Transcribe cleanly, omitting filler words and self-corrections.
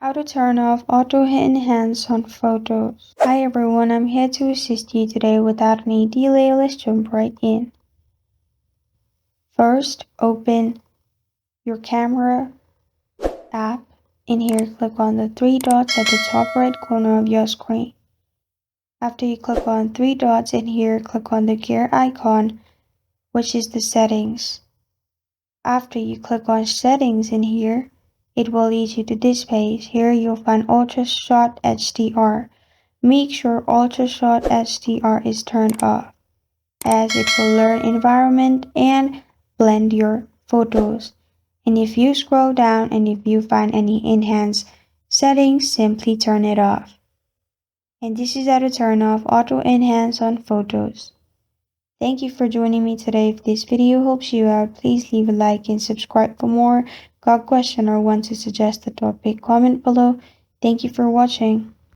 How to turn off auto enhance on photos. Hi everyone, I'm here to assist you today without any delay. Let's jump right in. First, open your camera app. In here, click on the three dots at the top right corner of your screen. After you click on three dots in here, click on the gear icon, which is the settings. After you click on settings in here, it will lead you to this page. Here you'll find ultra short HDR. Make sure ultra short HDR is turned off, as it will learn environment and blend your photos. And if you scroll down and if you find any enhanced settings, simply turn it off. And this is how to turn off auto enhance on photos. Thank you for joining me today. If this video helps you out, please leave a like and subscribe for more. Got a question or want to suggest a topic, comment below. Thank you for watching.